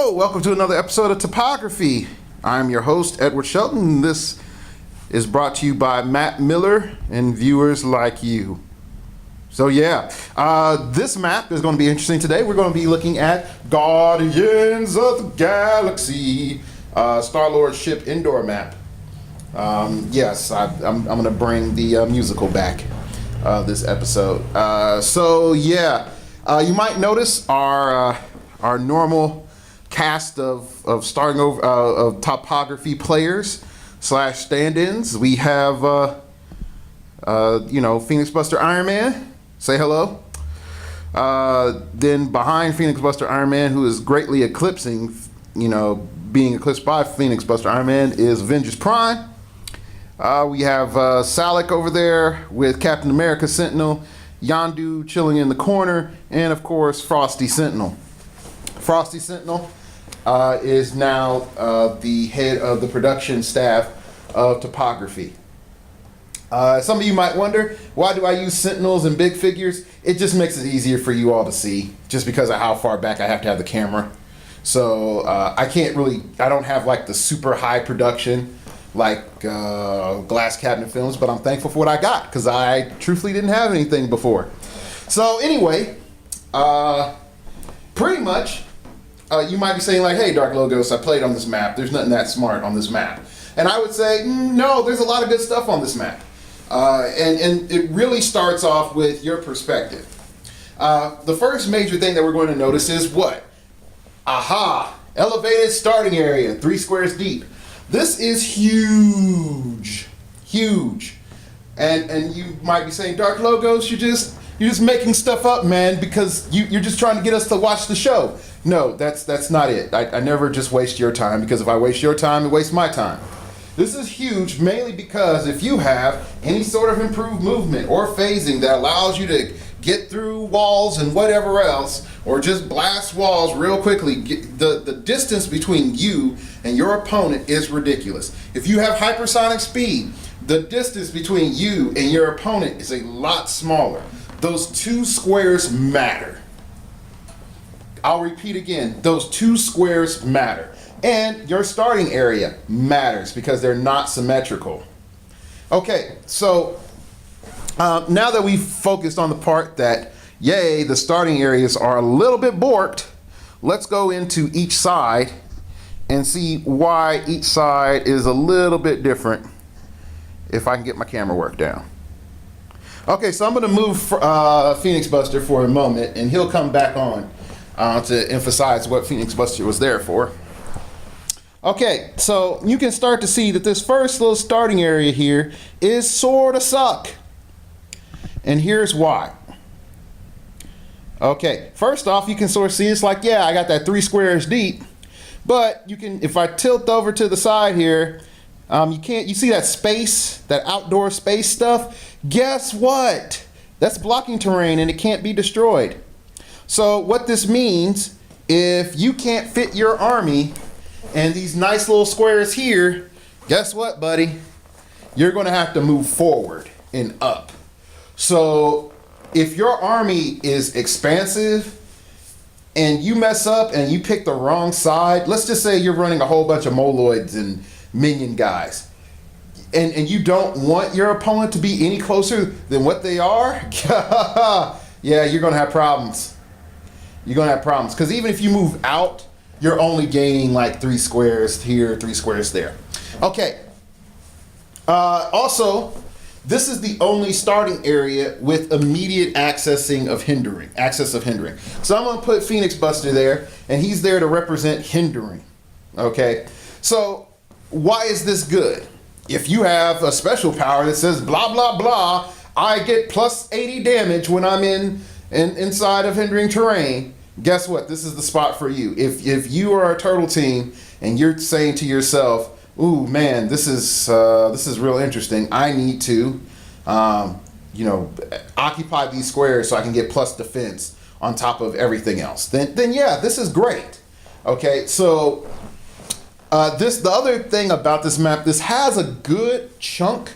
Hello, welcome to another episode of Topography. I'm your host, Edward Shelton. This is brought to you by Matt Miller and viewers like you. So this map is going to be interesting today. We're going to be looking at Guardians of the Galaxy, Starlord ship indoor map. I'm going to bring the musical back this episode. You might notice our normal cast of starting over of topography players / stand-ins. We have Phoenix Buster Iron Man. Say hello. Then behind Phoenix Buster Iron Man, who is greatly eclipsing, being eclipsed by Phoenix Buster Iron Man, is Avengers Prime. We have Salic over there with Captain America Sentinel, Yondu chilling in the corner, and of course Frosty Sentinel. Frosty Sentinel is now the head of the production staff of Topography. Some of you might wonder, why do I use Sentinels and big figures? It just makes it easier for you all to see, just because of how far back I have to have the camera. So I don't have like the super high production like Glass Cabinet Films, but I'm thankful for what I got, because I truthfully didn't have anything before. So anyway, pretty much, you might be saying like, hey, Dark Logos, I played on this map. There's nothing that smart on this map. And I would say, no, there's a lot of good stuff on this map. And it really starts off with your perspective. The first major thing that we're going to notice is what? Aha! Elevated starting area, 3 squares deep. This is huge. Huge. And you might be saying, Dark Logos, you're just making stuff up, man, because you're just trying to get us to watch the show. No, that's not it. I never just waste your time, because if I waste your time, it wastes my time. This is huge, mainly because if you have any sort of improved movement or phasing that allows you to get through walls and whatever else, or just blast walls real quickly, the distance between you and your opponent is ridiculous. If you have hypersonic speed, the distance between you and your opponent is a lot smaller. Those 2 squares matter. I'll repeat again, those 2 squares matter. And your starting area matters because they're not symmetrical. Okay, so now that we've focused on the part that, yay, the starting areas are a little bit borked, let's go into each side and see why each side is a little bit different, if I can get my camera work down. Okay, so I'm going to move Phoenix Buster for a moment, and he'll come back on to emphasize what Phoenix Buster was there for. Okay, so you can start to see that this first little starting area here is sort of suck. And here's why. Okay, first off, you can sort of see it's like, yeah, I got that 3 squares deep, but you can, if I tilt over to the side here, you see that space, that outdoor space stuff? Guess what? That's blocking terrain and it can't be destroyed. So what this means, if you can't fit your army and these nice little squares here, guess what, buddy? You're going to have to move forward and up. So if your army is expansive and you mess up and you pick the wrong side, let's just say you're running a whole bunch of moloids and minion guys, and you don't want your opponent to be any closer than what they are, yeah, you're going to have problems. You're going to have problems, because even if you move out, you're only gaining like 3 squares here, 3 squares there. Okay. Also, this is the only starting area with immediate access of hindering. So I'm going to put Phoenix Buster there, and he's there to represent hindering. Okay. So why is this good? If you have a special power that says blah blah blah, I get plus 80 damage when I'm inside of hindering terrain. Guess what? This is the spot for you. If you are a turtle team and you're saying to yourself, "Ooh, man, this is real interesting. I need to, occupy these squares so I can get plus defense on top of everything else." Then yeah, this is great. Okay, so the other thing about this map, this has a good chunk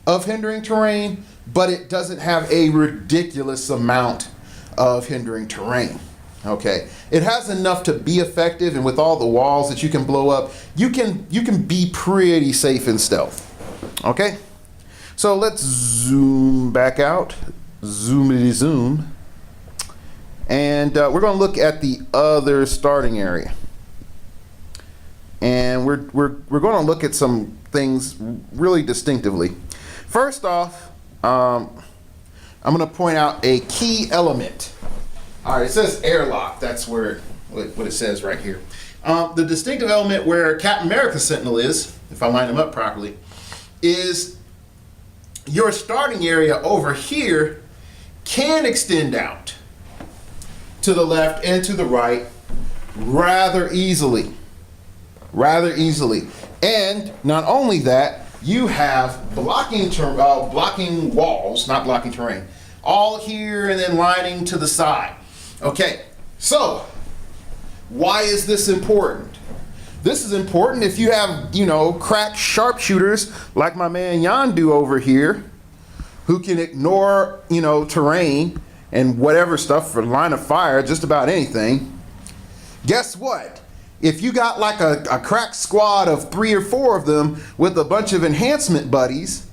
of hindering terrain, but it doesn't have a ridiculous amount of hindering terrain. Okay, it has enough to be effective, and with all the walls that you can blow up, you can be pretty safe in stealth. Okay, so let's zoom back out, zoom, and we're going to look at the other starting area, and we're going to look at some things really distinctively. First off, I'm going to point out a key element. All right, it says airlock. That's what it says right here. The distinctive element where Captain America's Sentinel is, if I line them up properly, is your starting area over here can extend out to the left and to the right rather easily. And not only that, you have blocking walls, not blocking terrain, all here and then lining to the side. Okay, so why is this important? This is important if you have, crack sharpshooters like my man Yondu over here, who can ignore, terrain and whatever stuff for line of fire, just about anything. Guess what? If you got like a crack squad of 3 or 4 of them with a bunch of enhancement buddies,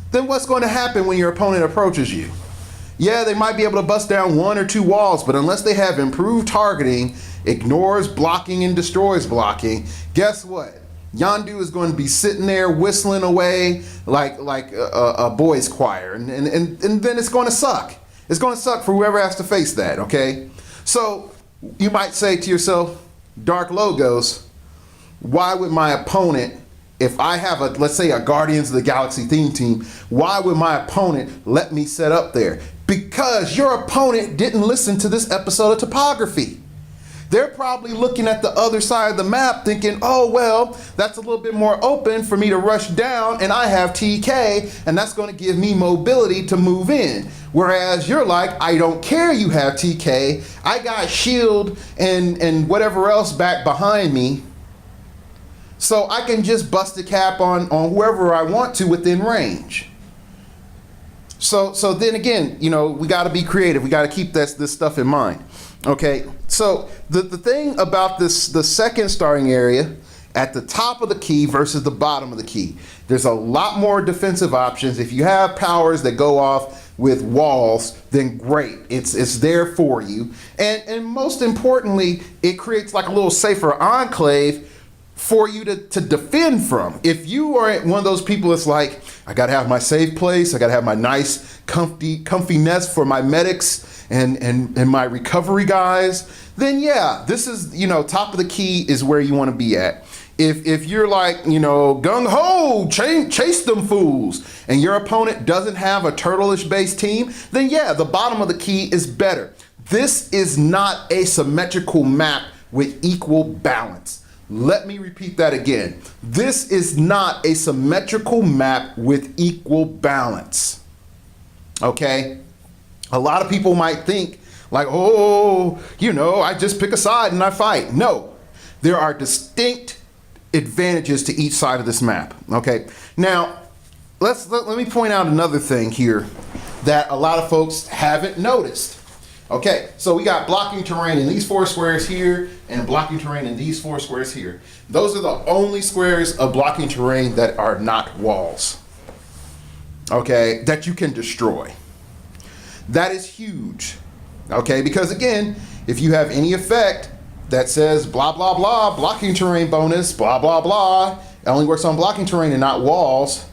then what's going to happen when your opponent approaches you? Yeah, they might be able to bust down 1 or 2 walls, but unless they have improved targeting, ignores blocking and destroys blocking, guess what? Yondu is going to be sitting there whistling away like a boys choir, and then it's going to suck. It's going to suck for whoever has to face that, okay? So you might say to yourself, Dark Logos, why would my opponent, if I have let's say a Guardians of the Galaxy theme team, why would my opponent let me set up there? Because your opponent didn't listen to this episode of Topography. They're probably looking at the other side of the map thinking, oh, well, that's a little bit more open for me to rush down, and I have TK, and that's going to give me mobility to move in. Whereas you're like, I don't care you have TK, I got shield and whatever else back behind me, so I can just bust a cap on whoever I want to within range. So then again, we got to be creative. We got to keep this stuff in mind. Okay, so the thing about the second starting area at the top of the key versus the bottom of the key, there's a lot more defensive options. If you have powers that go off with walls, then great, it's there for you. And most importantly, it creates like a little safer enclave for you to defend from. If you are one of those people that's like, I gotta have my safe place, I gotta have my nice comfy nest for my medics and my recovery guys, then yeah, this is, top of the key is where you want to be at. If you're like, gung-ho, chase them fools, and your opponent doesn't have a turtle-ish based team, then yeah, the bottom of the key is better. This is not a symmetrical map with equal balance. Let me repeat that again. This is not a symmetrical map with equal balance. Okay? A lot of people might think like, oh, I just pick a side and I fight. No, there are distinct advantages to each side of this map. Okay? Now, let me point out another thing here that a lot of folks haven't noticed. Okay, so we got blocking terrain in these 4 squares here and blocking terrain in these 4 squares here. Those are the only squares of blocking terrain that are not walls, okay, that you can destroy. That is huge, okay, because again, if you have any effect that says blah, blah, blah, blocking terrain bonus, blah, blah, blah, it only works on blocking terrain and not walls,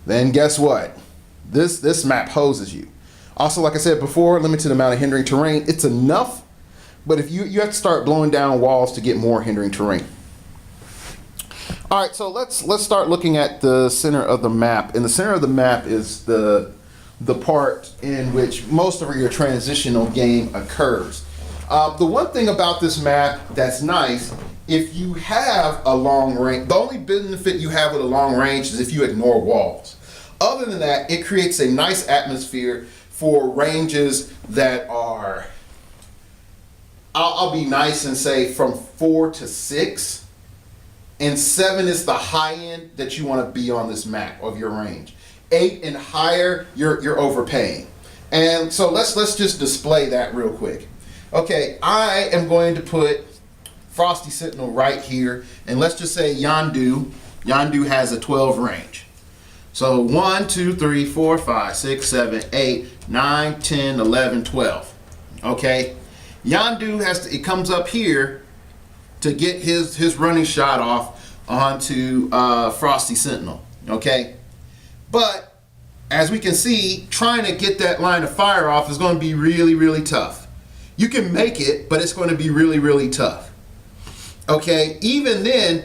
then guess what? This map hoses you. Also, like I said before, limited amount of hindering terrain. It's enough, but if you have to start blowing down walls to get more hindering terrain. All right, so let's start looking at the center of the map. And the center of the map is the part in which most of your transitional game occurs. The one thing about this map that's nice, if you have a long range, the only benefit you have with a long range is if you ignore walls. Other than that, it creates a nice atmosphere for ranges that are, I'll be nice and say from 4 to 6, and 7 is the high end that you want to be on this map of your range. 8 and higher, you're overpaying. And so let's just display that real quick. Okay, I am going to put Frosty Sentinel right here, and let's just say Yondu has a 12 range. So 1, 2, 3, 4, 5, 6, 7, 8, 9, 10, 11, 12. Okay, Yondu it comes up here to get his running shot off onto Frosty Sentinel. Okay, but as we can see, trying to get that line of fire off is going to be really, really tough. You can make it, but it's going to be really, really tough. Okay, even then,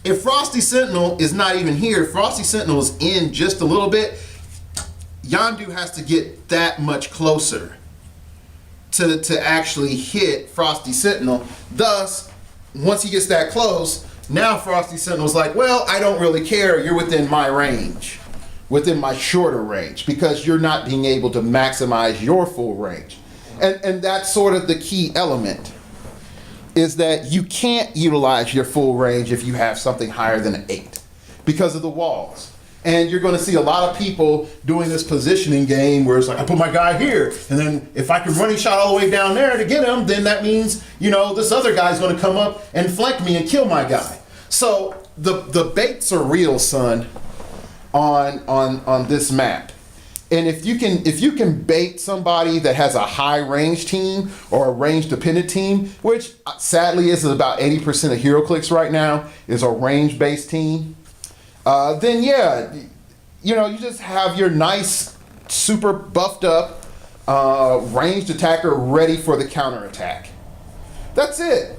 if Frosty Sentinel is not even here, if Frosty Sentinel is in just a little bit, Yondu has to get that much closer to actually hit Frosty Sentinel. Thus, once he gets that close, now Frosty Sentinel's like, well, I don't really care, you're within my range, within my shorter range, because you're not being able to maximize your full range. And that's sort of the key element, is that you can't utilize your full range if you have something higher than an 8 because of the walls. And you're going to see a lot of people doing this positioning game where it's like, I put my guy here, and then if I can running shot all the way down there to get him, then that means, you know, this other guy's going to come up and flank me and kill my guy. So the baits are real, son, on this map. And if you can bait somebody that has a high range team or a range dependent team, which sadly is about 80% of heroclix right now is a range based team, then yeah, you know, you just have your nice, super buffed up ranged attacker ready for the counterattack. That's it.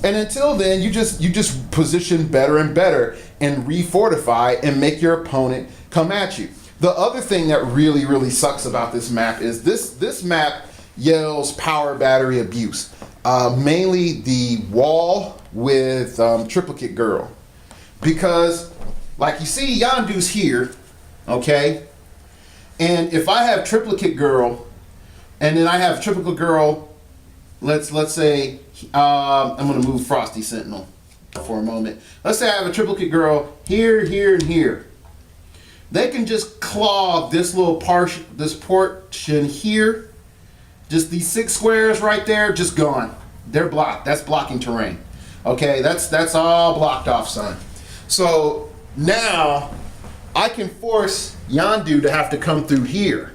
And until then, you just position better and better and refortify and make your opponent come at you. The other thing that really, really sucks about this map is this map yells power battery abuse. Mainly the wall with Triplicate Girl. Because, like you see, Yondu's here, okay? And if I have Triplicate Girl, and then I have Triplicate Girl, let's say, I'm going to move Frosty Sentinel for a moment. Let's say I have a Triplicate Girl here, here, and here. They can just claw this little portion here. Just these 6 squares right there, just gone. They're blocked. That's blocking terrain. Okay, that's all blocked off, son. So now I can force Yondu to have to come through here,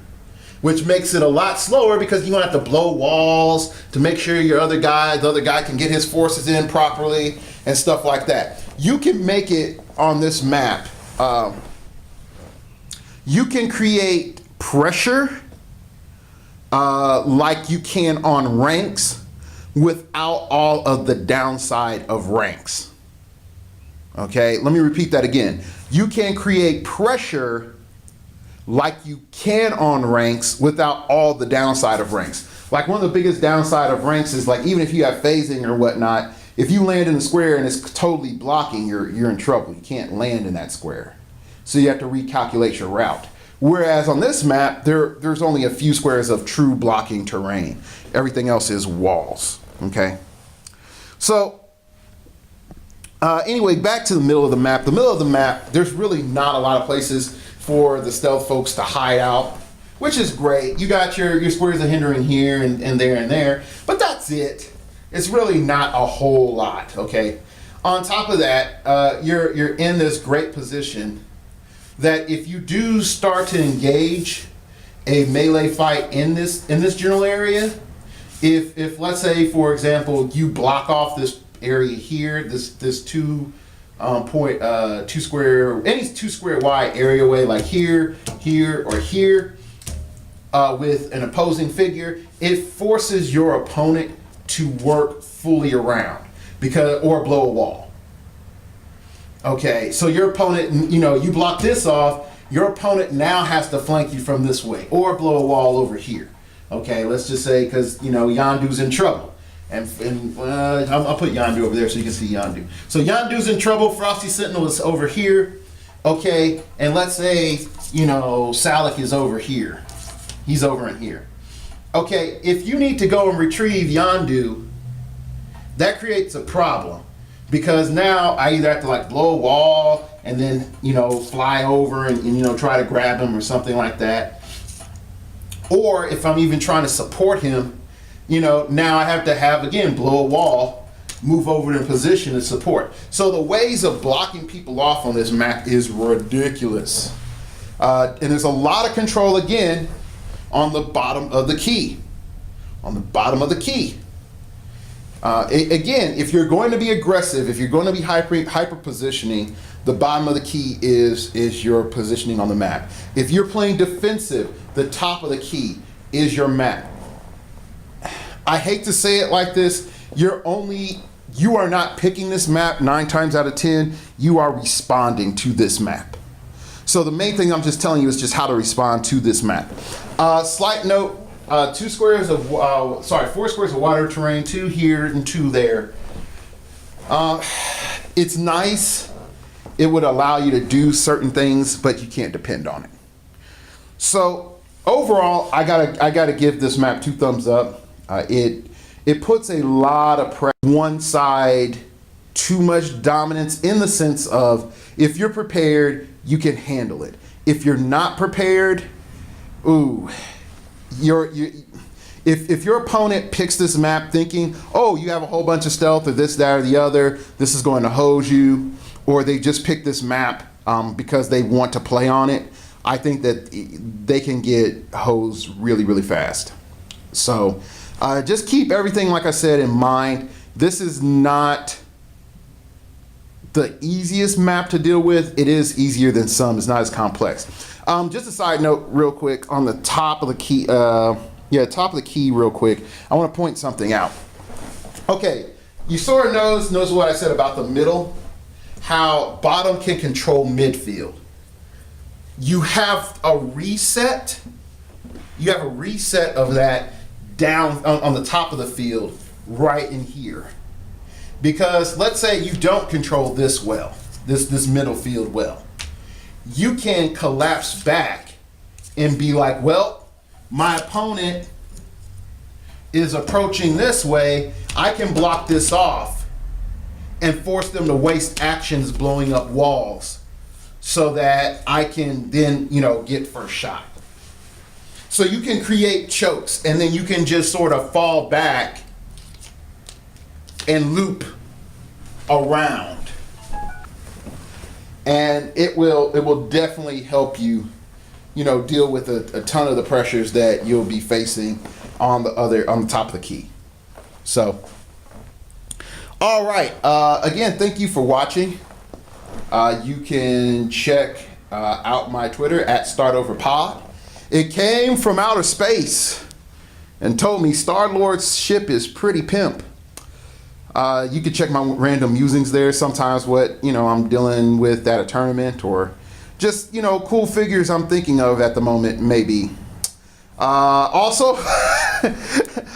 which makes it a lot slower because you're gonna have to blow walls to make sure the other guy can get his forces in properly and stuff like that. You can make it on this map. You can create pressure like you can on ranks without all of the downside of ranks. Okay, let me repeat that again. You can create pressure like you can on ranks without all the downside of ranks. Like one of the biggest downside of ranks is like even if you have phasing or whatnot, if you land in a square and it's totally blocking, you're in trouble. You can't land in that square. So you have to recalculate your route. Whereas on this map, there's only a few squares of true blocking terrain. Everything else is walls, okay? So anyway, back to the middle of the map. The middle of the map, there's really not a lot of places for the stealth folks to hide out, which is great. You got your squares of hindering here and there, but that's it. It's really not a whole lot, okay? On top of that, you're in this great position that if you do start to engage a melee fight in this general area, if let's say for example you block off this area here, this two square wide areaway like here, or here, with an opposing figure, it forces your opponent to work fully around or blow a wall. Okay, so your opponent, you block this off, your opponent now has to flank you from this way or blow a wall over here. Okay, let's just say because, Yondu's in trouble. And I'll put Yondu over there so you can see Yondu. So Yondu's in trouble, Frosty Sentinel is over here. Okay, and let's say, Salik is over here. He's over in here. Okay, if you need to go and retrieve Yondu, that creates a problem. Because now I either have to like blow a wall and then, fly over and try to grab him or something like that. Or if I'm even trying to support him, now I have to have, again, blow a wall, move over in position and support. So the ways of blocking people off on this map is ridiculous. And there's a lot of control, again, on the bottom of the key. On the bottom of the key. Again, if you're going to be aggressive, if you're going to be hyper positioning, the bottom of the key is your positioning on the map. If you're playing defensive, the top of the key is your map. I hate to say it like this, you are not picking this map 9 times out of 10, you are responding to this map. So the main thing I'm just telling you is just how to respond to this map. Slight note, 4 squares of water terrain, 2 here and 2 there. It's nice. It would allow you to do certain things, but you can't depend on it. So overall, I gotta give this map 2 thumbs up. It puts a lot of pressure one side, too much dominance in the sense of if you're prepared, you can handle it. If you're not prepared, if your opponent picks this map thinking, oh, you have a whole bunch of stealth or this, that, or the other, this is going to hose you, or they just pick this map because they want to play on it, I think that they can get hosed really, really fast. So just keep everything, like I said, in mind. This is not the easiest map to deal with. It is easier than some. It's not as complex. Just a side note real quick on the top of the key. Top of the key real quick. I want to point something out. Okay, you sort of knows what I said about the middle, how bottom can control midfield. You have a reset. You have a reset of that down on the top of the field right in here. Because let's say you don't control this well, this middle field well. You can collapse back and be like, well, my opponent is approaching this way. I can block this off and force them to waste actions blowing up walls so that I can then, get first shot. So you can create chokes and then you can just sort of fall back and loop around. And it will definitely help you, deal with a ton of the pressures that you'll be facing on the top of the key. So, all right. Again, thank you for watching. You can check out my Twitter at StartOverPod. It came from outer space and told me Starlord's ship is pretty pimp. You can check my random musings there. Sometimes what, I'm dealing with at a tournament or just, cool figures I'm thinking of at the moment, maybe. Also,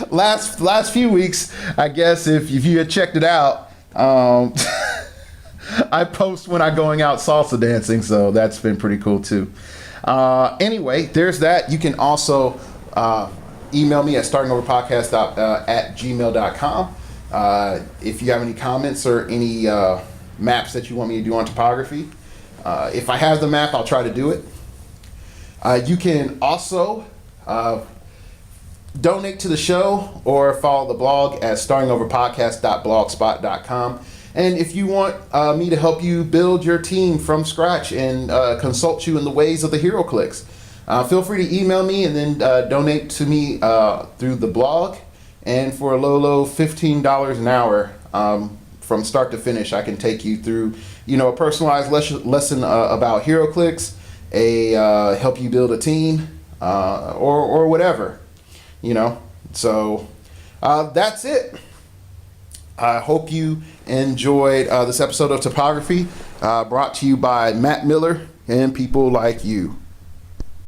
last few weeks, I guess if you had checked it out, I post when I'm going out salsa dancing, so that's been pretty cool too. Anyway, there's that. You can also email me at startingoverpodcast@gmail.com. If you have any comments or any maps that you want me to do on topography, if I have the map, I'll try to do it. You can also donate to the show or follow the blog at startingoverpodcast.blogspot.com. And if you want me to help you build your team from scratch and consult you in the ways of the heroclix, feel free to email me and then donate to me through the blog. And for a low $15 an hour, from start to finish, I can take you through, a personalized lesson about heroclix, help you build a team, or whatever, So that's it. I hope you enjoyed this episode of Topography, brought to you by Matt Miller and people like you.